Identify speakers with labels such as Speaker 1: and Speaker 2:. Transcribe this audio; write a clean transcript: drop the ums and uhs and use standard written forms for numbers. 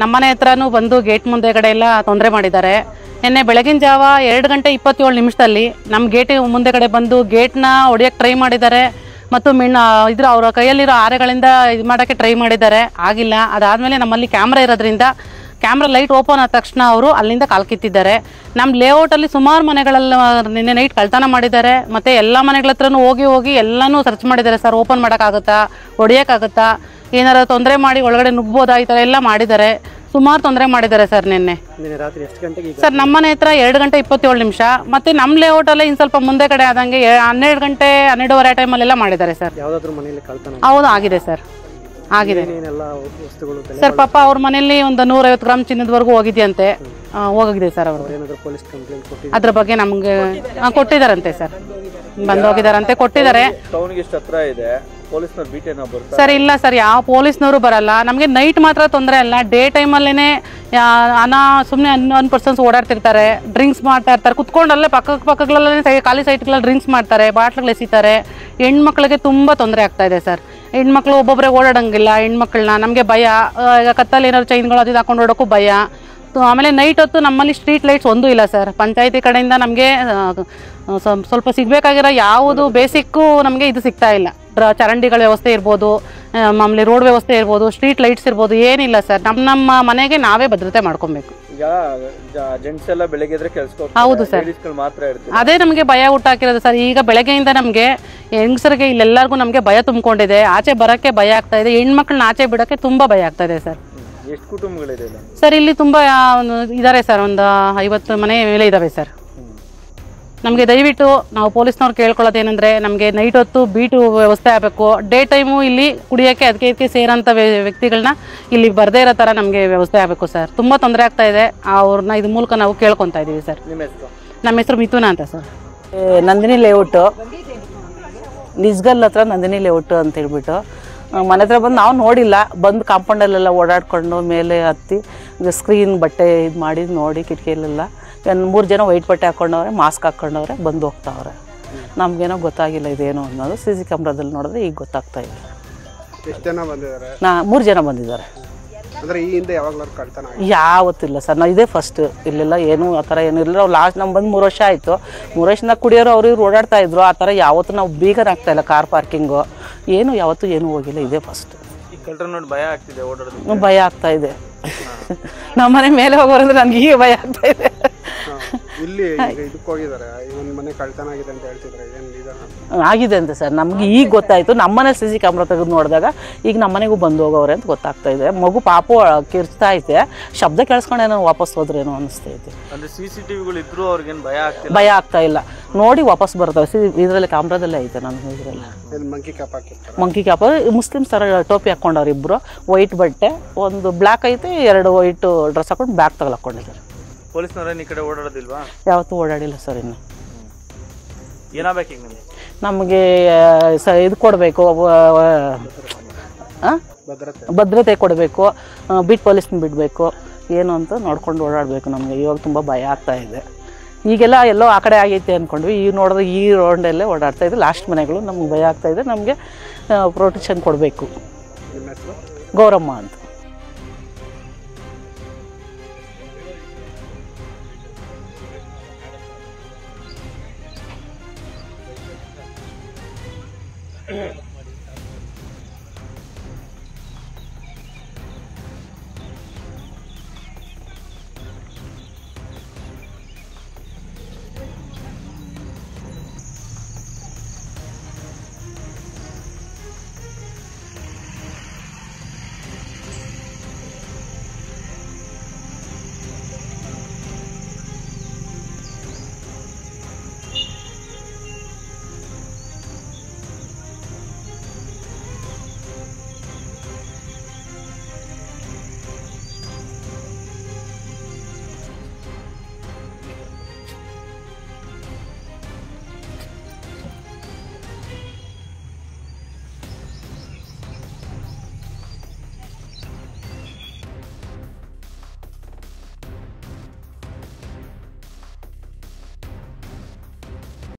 Speaker 1: ನಮ್ಮನೆ ಹತ್ರನೂ ಬಂದು ಗೇಟ್ ಮುಂದೆಗಡೆ ಎಲ್ಲ ತೊಂದರೆ ಮಾಡಿದ್ದಾರೆ. ನಿನ್ನೆ ಬೆಳಗಿನ ಜಾವ 2:27 ನಮ್ಮ ಗೇಟ್ ಮುಂದೆಗಡೆ ಬಂದು ಗೇಟ್ನ ಹೊಡಿಯೋಕ್ಕೆ ಟ್ರೈ ಮಾಡಿದ್ದಾರೆ ಮತ್ತು ಅವರ ಕೈಯಲ್ಲಿರೋ ಆರೆಗಳಿಂದ ಇದು ಮಾಡೋಕ್ಕೆ ಟ್ರೈ ಮಾಡಿದ್ದಾರೆ, ಆಗಿಲ್ಲ. ಅದಾದಮೇಲೆ ನಮ್ಮಲ್ಲಿ ಕ್ಯಾಮ್ರಾ ಇರೋದ್ರಿಂದ ಕ್ಯಾಮ್ರಾ ಲೈಟ್ ಓಪನ್ ಆದ ತಕ್ಷಣ ಅವರು ಅಲ್ಲಿಂದ ಕಾಲು ಕಿತ್ತಿದ್ದಾರೆ. ನಮ್ಮ ಲೇಔಟಲ್ಲಿ ಸುಮಾರು ಮನೆಗಳಲ್ಲಿ ನಿನ್ನೆ ನೈಟ್ ಕಳ್ತನ ಮಾಡಿದ್ದಾರೆ ಮತ್ತು ಎಲ್ಲ ಮನೆಗಳ ಹತ್ರನೂ ಹೋಗಿ ಎಲ್ಲನೂ ಸರ್ಚ್ ಮಾಡಿದ್ದಾರೆ ಸರ್. ಓಪನ್ ಮಾಡೋಕ್ಕಾಗುತ್ತಾ, ಹೊಡಿಯೋಕ್ಕಾಗುತ್ತಾ, ಏನಾರು ತೊಂದರೆ ಮಾಡಿ ಒಳಗಡೆ ನುಗ್ಬೋದಾ, ಈ ಥರ ಎಲ್ಲ ಮಾಡಿದ್ದಾರೆ. ಸುಮಾರು ತೊಂದರೆ ಮಾಡಿದ್ದಾರೆ ಸರ್. ನಿನ್ನೆ
Speaker 2: ರಾತ್ರಿ ಎಷ್ಟು ಗಂಟೆಗೆ
Speaker 1: ಸರ್ ನಮ್ಮನೆ ಹತ್ರ 2:27 ಮತ್ತು ನಮ್ಮ ಲೇಔಟಲ್ಲೇ ಇನ್ನು ಸ್ವಲ್ಪ ಮುಂದೆ ಕಡೆ ಆದಂಗೆ 12 ಗಂಟೆ 12:15 ಟೈಮಲ್ಲೆಲ್ಲ ಮಾಡಿದ್ದಾರೆ ಸರ್.
Speaker 2: ಯಾವುದಾದ್ರೂ ಮನೆಯಲ್ಲಿ ಕಳ್ತನ?
Speaker 1: ಹೌದು, ಆಗಿದೆ ಸರ್, ಆಗಿದೆ ಸರ್. ಪಾಪ ಅವ್ರ ಮನೆಯಲ್ಲಿ ಒಂದು 150 ಗ್ರಾಮ್ ಚಿನ್ನದವರೆಗೂ ಹೋಗಿದೆಯಂತೆ, ಹೋಗಿದೆ ಸರ್. ಅವರು ಅದ್ರ ಬಗ್ಗೆ ನಮಗೆ ಕೊಟ್ಟಿದ್ದಾರಂತೆ ಸರ್, ಬಂದು ಹೋಗಿದಾರಂತೆ, ಕೊಟ್ಟಿದ್ದಾರೆ ಸರ್. ಇಲ್ಲ ಸರ್, ಯಾವ ಪೊಲೀಸ್ನವರು ಬರಲ್ಲ ನಮಗೆ. ನೈಟ್ ಮಾತ್ರ ತೊಂದರೆ ಅಲ್ಲ, ಡೇ ಟೈಮಲ್ಲೇ ಸುಮ್ಮನೆ ಅನ್ ಪರ್ಸನ್ಸ್ ಓಡಾಡ್ತಿರ್ತಾರೆ, ಡ್ರಿಂಕ್ಸ್ ಮಾಡ್ತಾ ಇರ್ತಾರೆ, ಕುತ್ಕೊಂಡಲ್ಲೇ ಪಕ್ಕಗಳಲ್ಲೇ ಖಾಲಿ ಸೈಟ್ಗಳಲ್ಲಿ ಡ್ರಿಂಕ್ಸ್ ಮಾಡ್ತಾರೆ, ಬಾಟ್ಲ್ಗಳು ಎಸಿತಾರೆ. ಹೆಣ್ಮಕ್ಳಿಗೆ ತುಂಬ ತೊಂದರೆ ಆಗ್ತಾ ಇದೆ ಸರ್. ಹೆಣ್ಮಕ್ಳು ಒಬ್ಬೊಬ್ಬರೇ ಓಡಾಡಂಗಿಲ್ಲ ಹೆಣ್ಮಕ್ಳನ್ನ, ನಮಗೆ ಭಯ. ಈಗ ಕತ್ತಲ್ಲಿ ಏನಾದ್ರು ಚೈನ್ಗಳು ಅದು ಹಾಕೊಂಡು ಓಡೋಕ್ಕೂ ಭಯ. ಆಮೇಲೆ ನೈಟ್ ಹೊತ್ತು ನಮ್ಮಲ್ಲಿ ಸ್ಟ್ರೀಟ್ ಲೈಟ್ಸ್ ಒಂದೂ ಇಲ್ಲ ಸರ್. ಪಂಚಾಯತಿ ಕಡೆಯಿಂದ ನಮಗೆ ಸ್ವಲ್ಪ ಸಿಗಬೇಕಾಗಿರೋ ಯಾವುದು ಬೇಸಿಕ್ಕು ನಮಗೆ ಇದು ಸಿಗ್ತಾ ಇಲ್ಲ. ಚರಂಡಿಗಳ ವ್ಯವಸ್ಥೆ ಇರ್ಬೋದು, ಮಾಮೂಲಿ ರೋಡ್ ವ್ಯವಸ್ಥೆ ಇರ್ಬೋದು, ಸ್ಟ್ರೀಟ್ ಲೈಟ್ಸ್ ಇರ್ಬೋದು, ಏನಿಲ್ಲ ಸರ್. ನಮ್ಮ ಮನೆಗೆ ನಾವೇ ಭದ್ರತೆ ಮಾಡ್ಕೊಬೇಕು. ಹೌದು ಸರ್, ಅದೇ ನಮಗೆ ಭಯ ಹುಟ್ಟಾಕಿರೋದು ಸರ್. ಈಗ ಬೆಳಗ್ಗೆಯಿಂದ ನಮಗೆ ಹೆಂಗಸರಿಗೆ ಇಲ್ಲೆಲ್ಲರಿಗೂ ನಮಗೆ ಭಯ ತುಂಬಿಕೊಂಡಿದೆ. ಆಚೆ ಬರೋಕ್ಕೆ ಭಯ ಆಗ್ತಾ ಇದೆ, ಹೆಣ್ಮಕ್ಳನ್ನ ಆಚೆ ಬಿಡೋಕ್ಕೆ ತುಂಬ ಭಯ ಆಗ್ತಾ ಇದೆ ಸರ್.
Speaker 2: ಎಷ್ಟು ಕುಟುಂಬಗಳಿದೆ
Speaker 1: ಸರ್? ಇಲ್ಲಿ ತುಂಬ ಇದ್ದಾರೆ ಸರ್, ಒಂದು 50 ಮನೆ ಮೇಲೆ ಇದ್ದಾವೆ ಸರ್. ನಮಗೆ ದಯವಿಟ್ಟು ನಾವು ಪೊಲೀಸ್ನವ್ರು ಕೇಳ್ಕೊಳ್ಳೋದೇನೆಂದರೆ, ನಮಗೆ ನೈಟ್ ಹೊತ್ತು ಬೀಟು ವ್ಯವಸ್ಥೆ ಆಗಬೇಕು. ಡೇ ಟೈಮು ಇಲ್ಲಿ ಕುಡಿಯೋಕ್ಕೆ ಅದಕ್ಕೆ ಸೇರೋಂಥ ವ್ಯಕ್ತಿಗಳನ್ನ ಇಲ್ಲಿ ಬರದೇ ಇರೋ ಥರ ನಮಗೆ ವ್ಯವಸ್ಥೆ ಆಗಬೇಕು ಸರ್. ತುಂಬ ತೊಂದರೆ ಆಗ್ತಾ ಇದೆ, ಅವ್ರನ್ನ ಇದ್ರ ಮೂಲಕ ನಾವು ಕೇಳ್ಕೊತಾ ಇದ್ದೀವಿ ಸರ್. ನಮ್ಮ ಹೆಸರು ಮಿಥುನ ಅಂತ ಸರ್.
Speaker 3: ನಂದಿನಿ ಲೇಔಟು, ನಿಸ್ಗಲ್ ಹತ್ರ ನಂದಿನಿ ಲೇಔಟು ಅಂತ ಹೇಳ್ಬಿಟ್ಟು ಮನೆ ಹತ್ರ ಬಂದು ನಾವು ನೋಡಿಲ್ಲ, ಬಂದು ಕಾಂಪೌಂಡಲ್ಲೆಲ್ಲ ಓಡಾಡ್ಕೊಂಡು ಮೇಲೆ ಹತ್ತಿ ಸ್ಕ್ರೀನ್ ಬಟ್ಟೆ ಇದು ಮಾಡಿ ನೋಡಿ ಕಿಟಕಿಯಲ್ಲೆಲ್ಲ 3 ಜನ ವೈಟ್ ಬಟ್ಟೆ ಹಾಕ್ಕೊಂಡವ್ರೆ, ಮಾಸ್ಕ್ ಹಾಕ್ಕೊಂಡವ್ರೆ, ಬಂದು ಹೋಗ್ತಾವ್ರೆ. ನಮಗೇನೋ ಗೊತ್ತಾಗಿಲ್ಲ ಇದೇನು ಅನ್ನೋದು. CC ಕ್ಯಾಮ್ರಾದಲ್ಲಿ ನೋಡಿದ್ರೆ ಈಗ ಗೊತ್ತಾಗ್ತಾ ಇದೆ.
Speaker 2: ಎಷ್ಟು ಜನ ಬಂದಿದ್ದಾರೆ?
Speaker 3: 3 ಜನ ಬಂದಿದ್ದಾರೆ.
Speaker 2: ಅಂದರೆ ಈ ಹಿಂದೆ ಯಾವಾಗಲಾದ್ರು ಕಳ್ತನ?
Speaker 3: ಯಾವತ್ತಿಲ್ಲ ಸರ್, ನಾವು ಇದೇ ಫಸ್ಟ್. ಇಲ್ಲೆಲ್ಲ ಏನು ಆ ಥರ ಏನೂ ಇಲ್ಲ. ನಾವು ಲಾಸ್ಟ್ ನಮ್ಗೆ ಬಂದು 3 ವರ್ಷ ಆಯಿತು. 3 ವರ್ಷದಿಂದ ಕುಡಿಯೋರು ಅವ್ರು ಇವ್ರು ಓಡಾಡ್ತಾ ಇದ್ರು. ಆ ಥರ ಯಾವತ್ತೂ ನಾವು ಬೀಗನ ಆಗ್ತಾಯಿಲ್ಲ, ಕಾರ್ ಪಾರ್ಕಿಂಗು ಏನು ಯಾವತ್ತೂ ಏನೂ ಹೋಗಿಲ್ಲ, ಇದೇ ಫಸ್ಟ್.
Speaker 2: ಭಯ ಆಗ್ತಿದೆ, ಓಡಾಡೋದು
Speaker 3: ಭಯ ಆಗ್ತಾ ಇದೆ. ನಮ್ಮ ಮನೆ ಮೇಲೆ ಹೋಗೋರಂದ್ರೆ ನನಗೆ ಈಗ ಭಯ ಆಗ್ತಾ ಇದೆ.
Speaker 2: ಇಲ್ಲಿ ಇದಕ್ಕೆ ಹೋಗಿದ್ದಾರೆ, ಒಂದು ಮನೆ ಕಳ್ತನ ಆಗಿದೆ ಅಂತ ಹೇಳ್ತಿದ್ರೆ, ಏನು
Speaker 3: ಆಗಿದೆ ಅಂತ ಸರ್. ನಮ್ಗೆ ಈಗ ಗೊತ್ತಾಯಿತು. ನಮ್ಮನೆ CC ಕ್ಯಾಮ್ರಾ ತೆಗೆದು ನೋಡಿದಾಗ ಈಗ ನಮ್ಮನೆಗೂ ಬಂದು ಹೋಗೋರೆ ಅಂತ ಗೊತ್ತಾಗ್ತಾ ಇದೆ. ಮಗು ಪಾಪು ಕಿರ್ಚ್ತಾ ಐತೆ, ಶಬ್ದ ಕೇಳಿಸ್ಕೊಂಡೇನೋ ವಾಪಸ್ ಹೋದ್ರೇನೋ ಅನಿಸ್ತೈತೆ.
Speaker 2: CCTVಗಳು ಇದ್ರು ಅವ್ರಿಗೇನು
Speaker 3: ಭಯ ಆಗ್ತಾ ಇಲ್ಲ, ನೋಡಿ ವಾಪಸ್ ಬರ್ತವೆ. ಇದರಲ್ಲಿ ಕ್ಯಾಮ್ರಾದಲ್ಲೇ ಐತೆ ನನ್ನ ಇದರಲ್ಲಿ. ಮಂಕಿ ಕ್ಯಾಪ್ ಮುಸ್ಲಿಮ್ಸ್ ಥರ ಟೋಪಿ ಹಾಕ್ಕೊಂಡವ್ರು ಇಬ್ಬರು, ವೈಟ್ ಬಟ್ಟೆ, ಒಂದು ಬ್ಲ್ಯಾಕ್ ಐತೆ, 2 ವೈಟ್ ಡ್ರೆಸ್ ಹಾಕೊಂಡು ಬ್ಯಾಗ್ ತಗೊಳಕೊಂಡಿದ್ದಾರೆ.
Speaker 2: ಪೊಲೀಸ್ನವ್ರೇನು ಈ ಕಡೆ ಓಡಾಡೋದಿಲ್ವಾ?
Speaker 3: ಯಾವತ್ತೂ ಓಡಾಡಿಲ್ಲ ಸರ್. ಇನ್ನು
Speaker 2: ಏನಾಗಬೇಕು ಈಗ
Speaker 3: ನಮಗೆ ಇದು ಕೊಡಬೇಕು, ಭದ್ರತೆ ಕೊಡಬೇಕು, ಬೀಟ್ ಪೊಲೀಸ್ನ ಬಿಡಬೇಕು, ಏನು ಅಂತ ನೋಡ್ಕೊಂಡು ಓಡಾಡಬೇಕು. ನಮಗೆ ಇವಾಗ ತುಂಬ ಭಯ ಆಗ್ತಾ ಇದೆ. ಈಗೆಲ್ಲ ಎಲ್ಲೋ ಆ ಕಡೆ ಆಗೈತೆ ಅಂದ್ಕೊಂಡ್ವಿ, ಈಗ ನೋಡಿದ್ರೆ ಈ ರೋಡಲ್ಲೇ ಓಡಾಡ್ತಾ ಇದೆ. ಲಾಸ್ಟ್ ಮನೆಗಳು ನಮ್ಗೆ ಭಯ ಆಗ್ತಾ ಇದೆ. ನಮಗೆ ಪ್ರೊಟೆಕ್ಷನ್ ಕೊಡಬೇಕು. ಗೌರಮ್ಮ ಅಂತ.